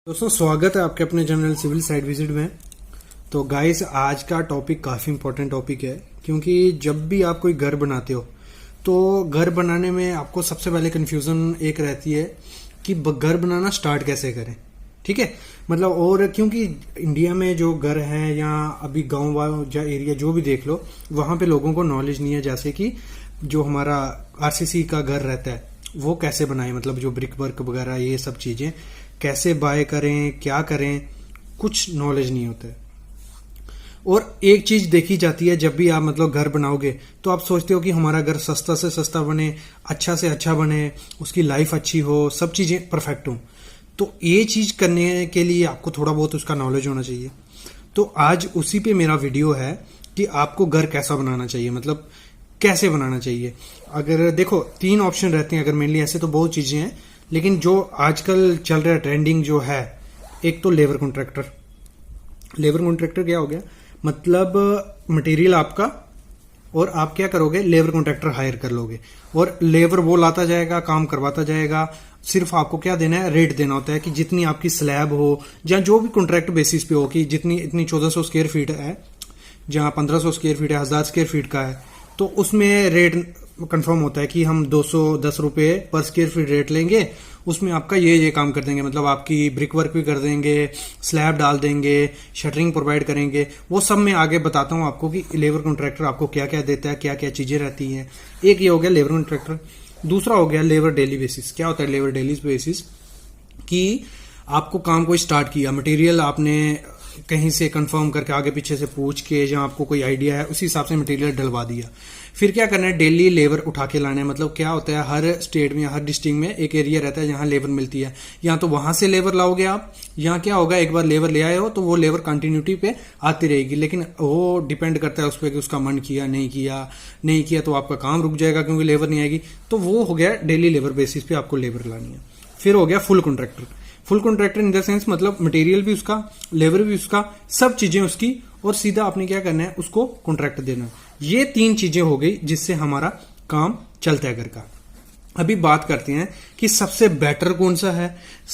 दोस्तों स्वागत है आपके अपने चैनल सिविल साइट विजिट में। तो गाइस आज का टॉपिक काफ़ी इंपॉर्टेंट टॉपिक है, क्योंकि जब भी आप कोई घर बनाते हो तो घर बनाने में आपको सबसे पहले कन्फ्यूज़न एक रहती है कि घर बनाना स्टार्ट कैसे करें। ठीक है, मतलब और क्योंकि इंडिया में जो घर हैं या अभी गांव या एरिया जो भी देख लो, वहाँ पे लोगों को नॉलेज नहीं है। जैसे कि जो हमारा आरसीसी का घर रहता है वो कैसे बनाए, मतलब जो ब्रिक वर्क वगैरह ये सब चीज़ें कैसे बाय करें, क्या करें, कुछ नॉलेज नहीं होता है। और एक चीज देखी जाती है जब भी आप मतलब घर बनाओगे तो आप सोचते हो कि हमारा घर सस्ता से सस्ता बने, अच्छा से अच्छा बने, उसकी लाइफ अच्छी हो, सब चीजें परफेक्ट हो। तो ये चीज करने के लिए आपको थोड़ा बहुत उसका नॉलेज होना चाहिए। तो आज उसी पे मेरा वीडियो है कि आपको घर कैसा बनाना चाहिए, मतलब कैसे बनाना चाहिए। अगर देखो 3 ऑप्शन रहते हैं, अगर मेनली ऐसे तो बहुत चीजें हैं, लेकिन जो आजकल चल रहा है ट्रेंडिंग जो है, एक तो लेबर कॉन्ट्रैक्टर। लेबर कॉन्ट्रैक्टर क्या हो गया, मतलब मटेरियल आपका और आप क्या करोगे, लेबर कॉन्ट्रैक्टर हायर कर लोगे और लेबर वो लाता जाएगा, काम करवाता जाएगा। सिर्फ आपको क्या देना है, रेट देना होता है कि जितनी आपकी स्लैब हो या जो भी कॉन्ट्रैक्ट बेसिस पे हो, कि जितनी इतनी 1400 स्क्वायर फीट है, जहां 1500 स्क्वायर फीट है, 1000 स्क्वायर फीट का है, तो उसमें रेट कंफर्म होता है कि हम 210 रुपए पर स्क्वायर फीट रेट लेंगे। उसमें आपका ये काम कर देंगे, मतलब आपकी ब्रिक वर्क भी कर देंगे, स्लैब डाल देंगे, शटरिंग प्रोवाइड करेंगे। वो सब मैं आगे बताता हूँ आपको कि लेबर कॉन्ट्रैक्टर आपको क्या क्या देता है, क्या क्या चीजें रहती हैं। एक ये हो गया लेबर कॉन्ट्रैक्टर। दूसरा हो गया लेबर डेली बेसिस। क्या होता है लेबर डेली बेसिस, कि आपको काम कोई स्टार्ट किया, मटेरियल आपने कहीं से कंफर्म करके आगे पीछे से पूछ के, जहां आपको कोई आइडिया है उसी हिसाब से मटेरियल डलवा दिया। फिर क्या करना है, डेली लेबर उठा के लाना है। मतलब क्या होता है, हर स्टेट में, हर डिस्ट्रिक्ट में एक एरिया रहता है जहां लेबर मिलती है। या तो वहां से लेबर लाओगे आप, यहाँ क्या होगा, एक बार लेबर ले आए हो तो वो लेबर कंटिन्यूटी पे आती रहेगी। लेकिन वो डिपेंड करता है उस पर कि उसका मन किया, नहीं किया तो आपका काम रुक जाएगा क्योंकि लेबर नहीं आएगी। तो वो हो गया डेली लेबर बेसिस पे आपको लेबर लानी है। फिर हो गया full contractor. Full contractor in the sense मतलब मटेरियल भी उसका, लेबर भी उसका, सब चीजें उसकी, और सीधा आपने क्या करना है, उसको कॉन्ट्रैक्ट देना। ये 3 चीजें हो गई जिससे हमारा काम चलता है घर का। अभी बात करते हैं कि सबसे बेटर कौन सा है,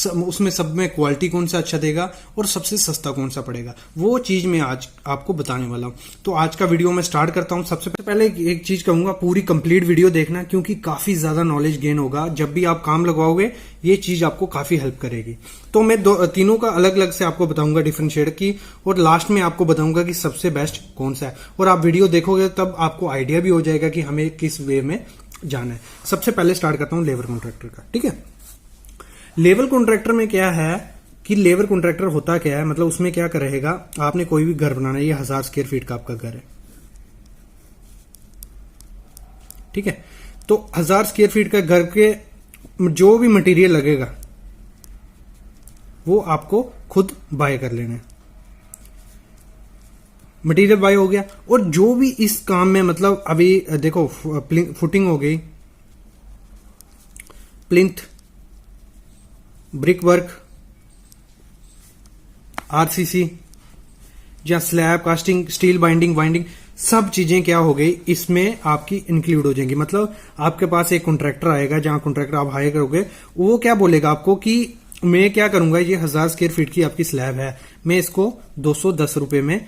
उसमें सब में क्वालिटी कौन सा अच्छा देगा और सबसे सस्ता कौन सा पड़ेगा। वो चीज मैं आज आपको बताने वाला हूं। तो आज का वीडियो मैं स्टार्ट करता हूं। सबसे पहले एक चीज कहूंगा, पूरी कंप्लीट वीडियो देखना, क्योंकि काफी ज्यादा नॉलेज गेन होगा। जब भी आप काम लगवाओगे ये चीज आपको काफी हेल्प करेगी। तो मैं तीनों का अलग अलग से आपको बताऊंगा डिफरेंशिएट की, और लास्ट में आपको बताऊंगा कि सबसे बेस्ट कौन सा है। और आप वीडियो देखोगे तब आपको आइडिया भी हो जाएगा कि हमें किस वे में जाना है। सबसे पहले स्टार्ट करता हूं लेबर कॉन्ट्रैक्टर का। ठीक है, लेबर कॉन्ट्रैक्टर में क्या है कि लेबर कॉन्ट्रैक्टर होता क्या है, मतलब उसमें क्या रहेगा, आपने कोई भी घर बनाना है, ये 1000 स्क्वायर फीट का आपका घर है। ठीक है, तो 1000 स्क्वायर फीट का घर के जो भी मटेरियल लगेगा वो आपको खुद बाय कर लेना है। मटेरियल बाय हो गया, और जो भी इस काम में, मतलब अभी देखो फुटिंग हो गई, प्लिंथ, ब्रिक वर्क, आरसीसी या स्लैब कास्टिंग, स्टील बाइंडिंग, सब चीजें क्या हो गई, इसमें आपकी इंक्लूड हो जाएंगी। मतलब आपके पास एक कॉन्ट्रैक्टर आएगा, जहां कॉन्ट्रैक्टर आप हायर करोगे, वो क्या बोलेगा आपको कि मैं क्या करूंगा, ये 1000 स्क्वायर फीट की आपकी स्लैब है, मैं इसको 210 रुपए में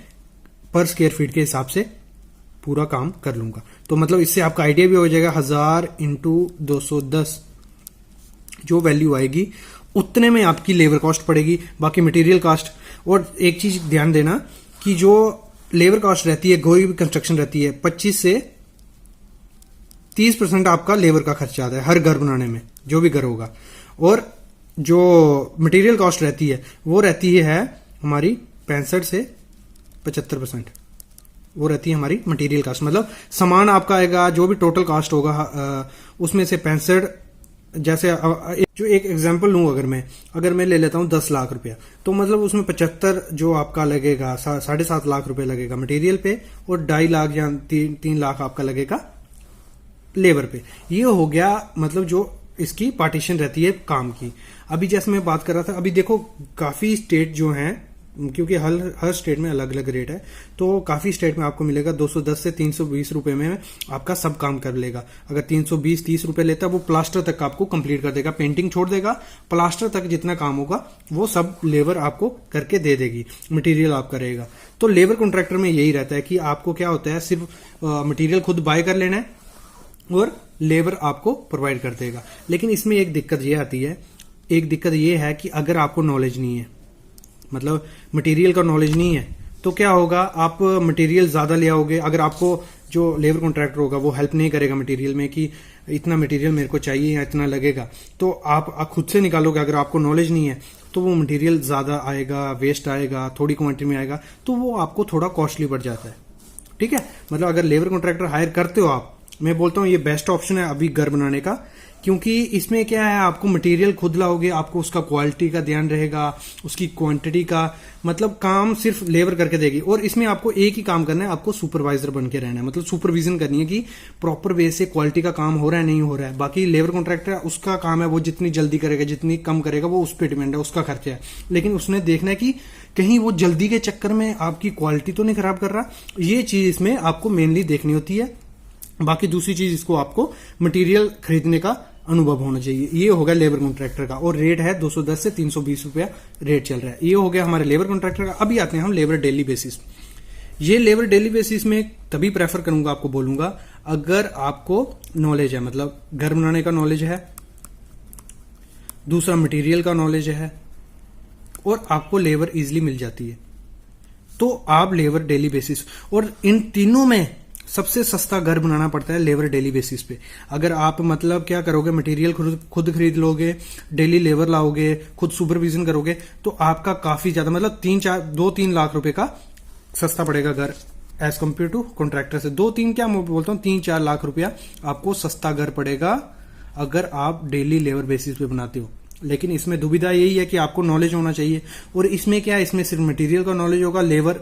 पर स्क्वायर फीट के हिसाब से पूरा काम कर लूंगा। तो मतलब इससे आपका आइडिया भी हो जाएगा, 1000 इंटू 210 जो वैल्यू आएगी उतने में आपकी लेबर कॉस्ट पड़ेगी, बाकी मटेरियल कॉस्ट। और एक चीज ध्यान देना कि जो लेबर कॉस्ट रहती है, कोई भी कंस्ट्रक्शन रहती है, 25 से 30% आपका लेबर का खर्चा आता है हर घर बनाने में, जो भी घर होगा। और जो मटेरियल कॉस्ट रहती है वो रहती है हमारी 65 से 75%, वो रहती है हमारी मटेरियल कॉस्ट। मतलब सामान आपका आएगा, जो भी टोटल कॉस्ट होगा उसमें से 65, जैसे जो एक एग्जांपल लूं, अगर मैं ले लेता हूं 10 लाख रुपया, तो मतलब उसमें 75 जो आपका लगेगा, 7.5 लाख रुपए लगेगा मटेरियल पे, और 2.5 लाख या 3 लाख आपका लगेगा लेबर पे। ये हो गया मतलब जो इसकी पार्टीशन रहती है काम की। अभी जैसे मैं बात कर रहा था, अभी देखो काफी स्टेट जो हैं क्योंकि हर स्टेट में अलग अलग रेट है। तो काफ़ी स्टेट में आपको मिलेगा 210 से 320 रुपए में आपका सब काम कर लेगा। अगर 320-30 रुपए लेता है वो प्लास्टर तक आपको कंप्लीट कर देगा, पेंटिंग छोड़ देगा, प्लास्टर तक जितना काम होगा वो सब लेबर आपको करके दे देगी, मटेरियल आप करेगा। तो लेबर कॉन्ट्रैक्टर में यही रहता है कि आपको क्या होता है, सिर्फ मटेरियल खुद बाय कर लेना है और लेबर आपको प्रोवाइड कर देगा। लेकिन इसमें एक दिक्कत ये आती है, एक दिक्कत ये है कि अगर आपको नॉलेज नहीं है, मतलब मटेरियल का नॉलेज नहीं है, तो क्या होगा, आप मटेरियल ज्यादा ले आओगे। अगर आपको जो लेबर कॉन्ट्रैक्टर होगा वो हेल्प नहीं करेगा मटेरियल में कि इतना मटेरियल मेरे को चाहिए या इतना लगेगा, तो आप खुद से निकालोगे। अगर आपको नॉलेज नहीं है तो वो मटेरियल ज्यादा आएगा, वेस्ट आएगा, थोड़ी क्वांटिटी में आएगा, तो वो आपको थोड़ा कॉस्टली पड़ जाता है। ठीक है, मतलब अगर लेबर कॉन्ट्रैक्टर हायर करते हो आप, मैं बोलता हूँ ये बेस्ट ऑप्शन है अभी घर बनाने का, क्योंकि इसमें क्या है, आपको मटेरियल खुद लाओगे, आपको उसका क्वालिटी का ध्यान रहेगा, उसकी क्वांटिटी का, मतलब काम सिर्फ लेबर करके देगी। और इसमें आपको एक ही काम करना है, आपको सुपरवाइजर बन के रहना है, मतलब सुपरविजन करनी है कि प्रॉपर वे से क्वालिटी का काम हो रहा है नहीं हो रहा है। बाकी लेबर कॉन्ट्रैक्टर उसका काम है, वो जितनी जल्दी करेगा, जितनी कम करेगा, वो उस पर डिपेंड है, उसका खर्चा है। लेकिन उसने देखना है कि कहीं वो जल्दी के चक्कर में आपकी क्वालिटी तो नहीं खराब कर रहा, ये चीज इसमें आपको मेनली देखनी होती है। बाकी दूसरी चीज, इसको आपको मटेरियल खरीदने का अनुभव होना चाहिए। ये होगा लेबर कॉन्ट्रैक्टर का, और रेट है 210 से 320 रुपया रेट चल रहा है। ये हो गया हमारे लेबर कॉन्ट्रैक्टर का। अभी आते हैं हम लेबर डेली बेसिस। ये लेबर डेली बेसिस में तभी प्रेफर करूंगा, आपको बोलूंगा, अगर आपको नॉलेज है, मतलब घर बनाने का नॉलेज है, दूसरा मटेरियल का नॉलेज है, और आपको लेबर इजिली मिल जाती है, तो आप लेबर डेली बेसिस। और इन तीनों में सबसे सस्ता घर बनाना पड़ता है लेबर डेली बेसिस पे। अगर आप मतलब क्या करोगे, मटेरियल खुद खरीद लोगे, डेली लेबर लाओगे, खुद सुपरविजन करोगे, तो आपका काफी ज्यादा, मतलब 2-3 लाख रुपए का सस्ता पड़ेगा घर, एज कम्पेयर टू कॉन्ट्रैक्टर से। 2-3 क्या मैं बोलता हूँ, 3-4 लाख रुपया आपको सस्ता घर पड़ेगा अगर आप डेली लेबर बेसिस पे बनाते हो। लेकिन इसमें दुविधा यही है कि आपको नॉलेज होना चाहिए। और इसमें क्या है, इसमें सिर्फ मटेरियल का नॉलेज होगा, लेबर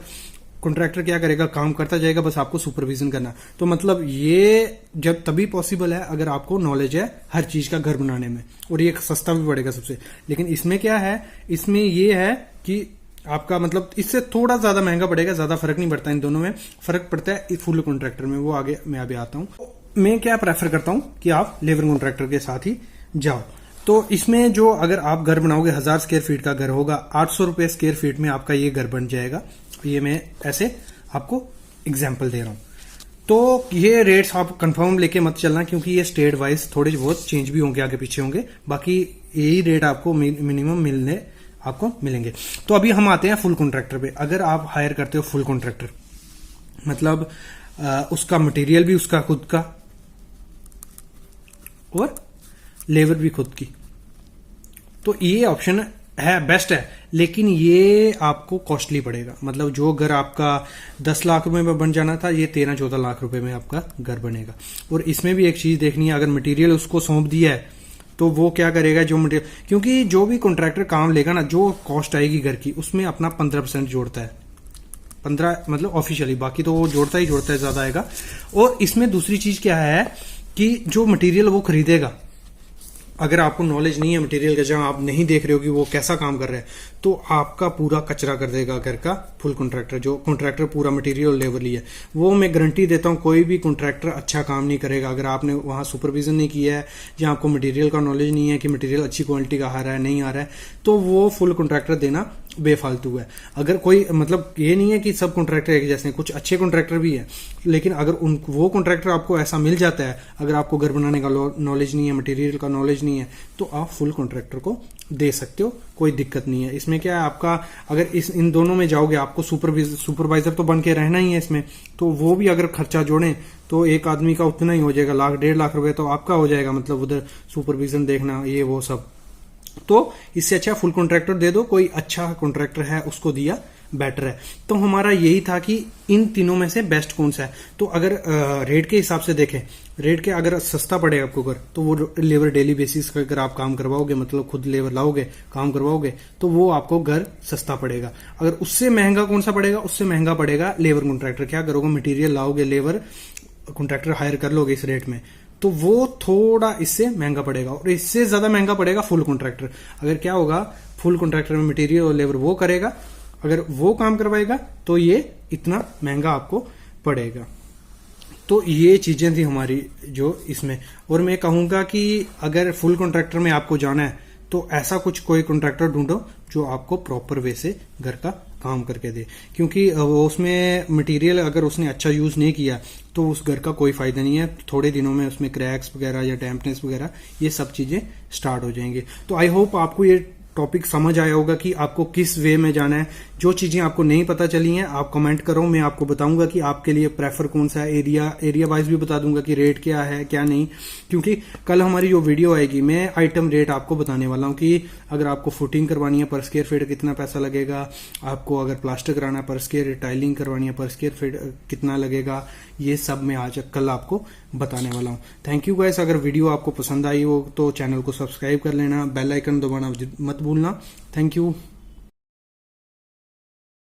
कॉन्ट्रैक्टर क्या करेगा, काम करता जाएगा, बस आपको सुपरविजन करना। तो मतलब ये जब तभी पॉसिबल है अगर आपको नॉलेज है हर चीज का घर बनाने में, और ये सस्ता भी पड़ेगा सबसे। लेकिन इसमें क्या है, इसमें ये है कि आपका मतलब इससे थोड़ा ज्यादा महंगा पड़ेगा, ज्यादा फर्क नहीं पड़ता, इन दोनों में फर्क पड़ता है फुल कॉन्ट्रैक्टर में, वो आगे मैं अभी आता हूं। मैं क्या प्रेफर करता हूं कि आप लेबर कॉन्ट्रैक्टर के साथ ही जाओ। तो इसमें जो अगर आप घर बनाओगे, 1000 स्क्वायर फीट का घर होगा, 800 रुपए स्क्वायर फीट में आपका ये घर बन जाएगा। ये मैं ऐसे आपको एग्जाम्पल दे रहा हूं। तो ये रेट्स आप कंफर्म लेके मत चलना, क्योंकि ये स्टेट वाइज थोड़े बहुत चेंज भी होंगे, आगे पीछे होंगे। बाकी यही रेट आपको मिनिमम आपको मिलेंगे। तो अभी हम आते हैं फुल कॉन्ट्रैक्टर पे। अगर आप हायर करते हो फुल कॉन्ट्रैक्टर, मतलब उसका मटेरियल भी उसका खुद का और लेबर भी खुद की, तो ये ऑप्शन है, बेस्ट है। लेकिन ये आपको कॉस्टली पड़ेगा, मतलब जो घर आपका 10 लाख रुपए में बन जाना था, ये 13-14 लाख रुपए में आपका घर बनेगा। और इसमें भी एक चीज देखनी है, अगर मटेरियल उसको सौंप दिया है तो वो क्या करेगा, जो मटेरियल, क्योंकि जो भी कॉन्ट्रैक्टर काम लेगा ना, जो कॉस्ट आएगी घर की, उसमें अपना 15% जोड़ता है, 15 मतलब ऑफिशियली, बाकी तो वो जोड़ता ही जोड़ता है, ज्यादा आएगा। और इसमें दूसरी चीज क्या है कि जो मटेरियल वो खरीदेगा, अगर आपको नॉलेज नहीं है मटेरियल का, जहां आप नहीं देख रहे हो कि वो कैसा काम कर रहा है, तो आपका पूरा कचरा कर देगा घर का फुल कॉन्ट्रैक्टर। जो कॉन्ट्रैक्टर पूरा मटेरियल और लेबर लिया है, वो मैं गारंटी देता हूं कोई भी कॉन्ट्रैक्टर अच्छा काम नहीं करेगा अगर आपने वहां सुपरविजन नहीं किया है, जहां आपको मटेरियल का नॉलेज नहीं है कि मटेरियल अच्छी क्वालिटी का आ रहा है नहीं आ रहा है, तो वो फुल कॉन्ट्रैक्टर देना बेफालतू है। अगर कोई मतलब ये नहीं है कि सब कॉन्ट्रैक्टर एक जैसे, कुछ अच्छे कॉन्ट्रैक्टर भी है, लेकिन अगर वो कॉन्ट्रैक्टर आपको ऐसा मिल जाता है, अगर आपको घर बनाने का नॉलेज नहीं है, मटेरियल का नॉलेज नहीं है, तो आप फुल कॉन्ट्रैक्टर को दे सकते हो, कोई दिक्कत नहीं है। इसमें क्या है, आपका अगर इन दोनों में जाओगे, आपको सुपरवाइजर तो बन के रहना ही है इसमें, तो वो भी अगर खर्चा जोड़े तो एक आदमी का उतना ही हो जाएगा, 1-1.5 लाख रुपए तो आपका हो जाएगा, मतलब उधर सुपरविजन देखना, ये वो सब। तो इससे अच्छा फुल कॉन्ट्रैक्टर दे दो, कोई अच्छा कॉन्ट्रैक्टर है उसको दिया बेटर है। तो हमारा यही था कि इन तीनों में से बेस्ट कौन सा है। तो अगर रेट के हिसाब से देखें, रेट के अगर सस्ता पड़े आपको घर, तो वो लेबर डेली बेसिस का अगर आप काम करवाओगे, मतलब खुद लेबर लाओगे, काम करवाओगे, तो वो आपको घर सस्ता पड़ेगा। अगर उससे महंगा कौन सा पड़ेगा, उससे महंगा पड़ेगा लेबर कॉन्ट्रैक्टर। क्या करोगे, मटेरियल लाओगे, लेबर कॉन्ट्रैक्टर हायर कर लोगे इस रेट में, तो वो थोड़ा इससे महंगा पड़ेगा। और इससे ज्यादा महंगा पड़ेगा फुल कॉन्ट्रैक्टर। अगर क्या होगा, फुल कॉन्ट्रैक्टर में मटेरियल और लेबर वो करेगा, अगर वो काम करवाएगा तो ये इतना महंगा आपको पड़ेगा। तो ये चीजें थी हमारी जो इसमें। और मैं कहूंगा कि अगर फुल कॉन्ट्रैक्टर में आपको जाना है तो ऐसा कुछ कोई कॉन्ट्रैक्टर ढूंढो जो आपको प्रॉपर वे से घर का काम करके दे, क्योंकि वो उसमें मटेरियल अगर उसने अच्छा यूज नहीं किया तो उस घर का कोई फायदा नहीं है। थोड़े दिनों में उसमें क्रैक्स वगैरह या डैम्पनेस वगैरह ये सब चीजें स्टार्ट हो जाएंगे। तो आई होप आपको ये टॉपिक समझ आया होगा कि आपको किस वे में जाना है। जो चीजें आपको नहीं पता चली हैं आप कमेंट करो, मैं आपको बताऊंगा कि आपके लिए प्रेफर कौन सा है। एरिया वाइज भी बता दूंगा कि रेट क्या है क्या नहीं, क्योंकि कल हमारी जो वीडियो आएगी मैं आइटम रेट आपको बताने वाला हूं कि अगर आपको फुटिंग करवानी है पर स्क्वायर फीट कितना पैसा लगेगा, आपको अगर प्लास्टर कराना है पर स्क्वायर, टाइलिंग करवानी है पर स्क्वायर फीट कितना लगेगा, ये सब मैं आज कल आपको बताने वाला हूं। Thank you guys. अगर वीडियो आपको पसंद आई हो तो चैनल को सब्सक्राइब कर लेना, बेल आइकन दबाना मत भूलना। Thank you.